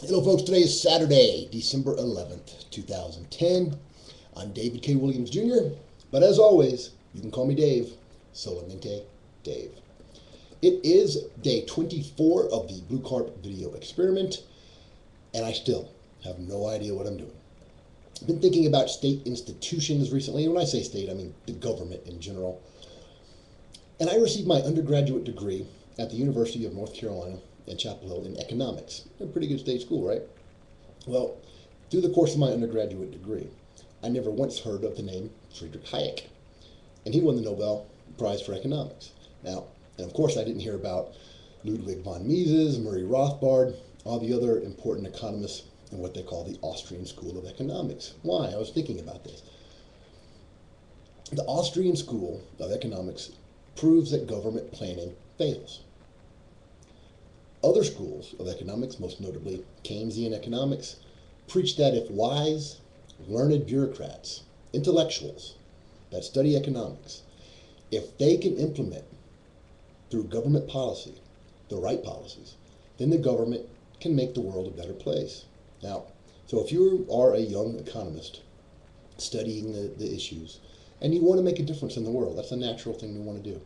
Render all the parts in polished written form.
Hello, folks. Today is Saturday, December 11th, 2010. I'm David K. Williams Jr., but as always, you can call me Dave, solamente Dave. It is day 24 of the BlueCarp video experiment, and I still have no idea what I'm doing. I've been thinking about state institutions recently, and when I say state, I mean the government in general. And I received my undergraduate degree at the University of North Carolina in Chapel Hill in economics. A pretty good state school, right? Well, through the course of my undergraduate degree, I never once heard of the name Friedrich Hayek. And he won the Nobel Prize for Economics. Now, and of course I didn't hear about Ludwig von Mises, Murray Rothbard, all the other important economists in what they call the Austrian School of Economics. Why? I was thinking about this. The Austrian School of Economics proves that government planning fails. Other schools of economics, most notably Keynesian economics, preach that if wise, learned bureaucrats, intellectuals that study economics, if they can implement through government policy the right policies, then the government can make the world a better place. Now, so if you are a young economist studying the issues and you want to make a difference in the world, that's a natural thing to want to do.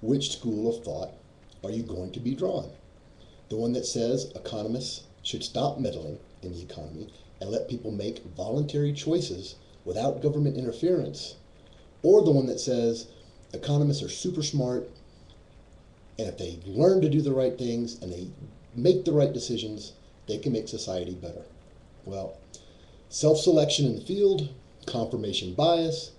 Which school of thought are you going to be drawing? The one that says economists should stop meddling in the economy and let people make voluntary choices without government interference, or the one that says economists are super smart and if they learn to do the right things and they make the right decisions, they can make society better. Well, self-selection in the field, confirmation bias,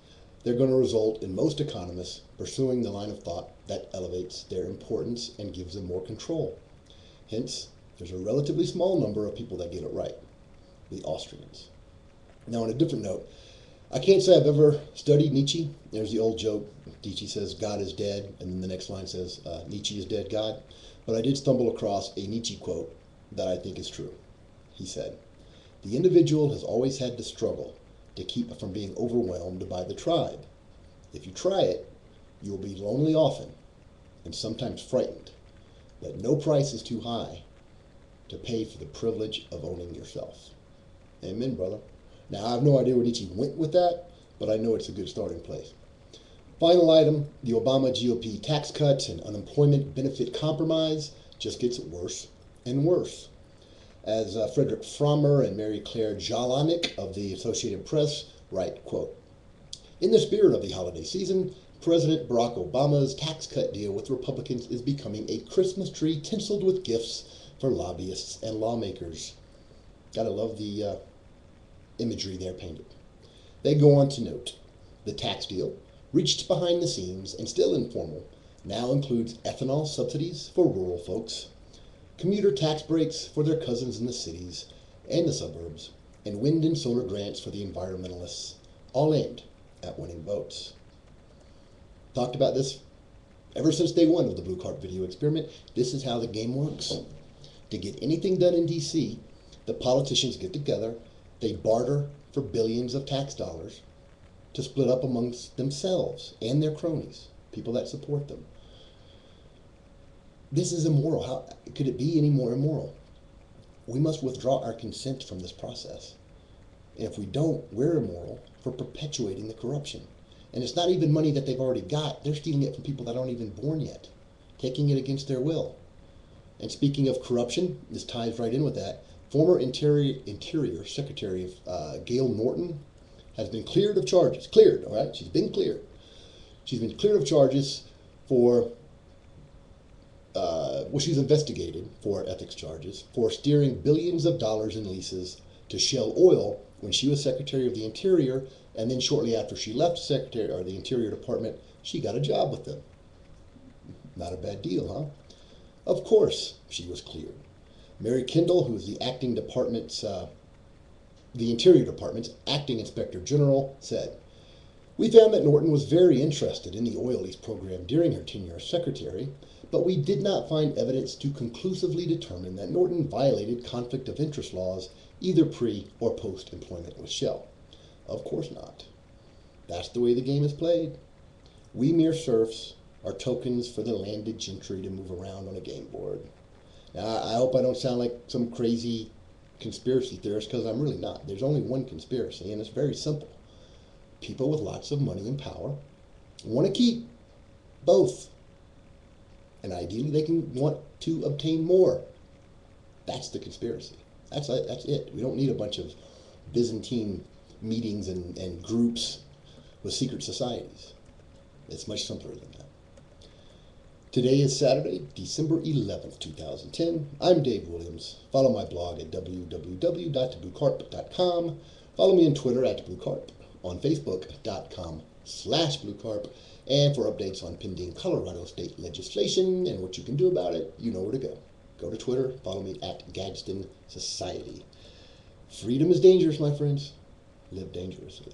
they're going to result in most economists pursuing the line of thought that elevates their importance and gives them more control. Hence, there's a relatively small number of people that get it right, the Austrians. Now, on a different note, I can't say I've ever studied Nietzsche. There's the old joke, Nietzsche says God is dead, and then the next line says Nietzsche is dead, God. But I did stumble across a Nietzsche quote that I think is true. He said, "The individual has always had to struggle to keep from being overwhelmed by the tribe. If you try it, you will be lonely often and sometimes frightened. But no price is too high to pay for the privilege of owning yourself." Amen, brother. Now, I have no idea where Nietzsche went with that, but I know it's a good starting place. Final item, the Obama-GOP tax cuts and unemployment benefit compromise just gets worse and worse. As Frederick Frommer and Mary Claire Jelinek of the Associated Press write, quote, "In the spirit of the holiday season, President Barack Obama's tax cut deal with Republicans is becoming a Christmas tree tinseled with gifts for lobbyists and lawmakers." Gotta love the imagery there painted. They go on to note, the tax deal, reached behind the scenes and still informal, now includes ethanol subsidies for rural folks, commuter tax breaks for their cousins in the cities and the suburbs, and wind and solar grants for the environmentalists, all aimed at winning votes. Talked about this ever since day one of the BlueCarp video experiment. This is how the game works. To get anything done in DC, the politicians get together, they barter for billions of tax dollars to split up amongst themselves and their cronies, people that support them. This is immoral. How could it be any more immoral? We must withdraw our consent from this process. And if we don't, we're immoral for perpetuating the corruption. And it's not even money that they've already got. They're stealing it from people that aren't even born yet, taking it against their will. And speaking of corruption, this ties right in with that. Former Interior Secretary of Gale Norton has been cleared of charges. Cleared, all right? She's been cleared. She's been cleared of charges for, she's investigated for ethics charges for steering billions of dollars in leases to Shell Oil when she was Secretary of the Interior, and then shortly after she left Secretary or the Interior Department, she got a job with them. Not a bad deal, huh? Of course, she was cleared. Mary Kendall, who is the Interior Department's acting Inspector General, said, "We found that Norton was very interested in the oil lease program during her tenure as Secretary, but we did not find evidence to conclusively determine that Norton violated conflict of interest laws either pre or post-employment with Shell." Of course not. That's the way the game is played. We mere serfs are tokens for the landed gentry to move around on a game board. Now, I hope I don't sound like some crazy conspiracy theorist because I'm really not. There's only one conspiracy, and it's very simple. People with lots of money and power want to keep both. And ideally, they can want to obtain more. That's the conspiracy. That's it. We don't need a bunch of Byzantine meetings and groups with secret societies. It's much simpler than that. Today is Saturday, December 11th, 2010. I'm Dave Williams. Follow my blog at www.bluecarp.com. Follow me on Twitter at BlueCarp, on Facebook.com/BlueCarp. And for updates on pending Colorado state legislation and what you can do about it, you know where to go. Go to Twitter, follow me at Gadsden Society. Freedom is dangerous, my friends. Live dangerously.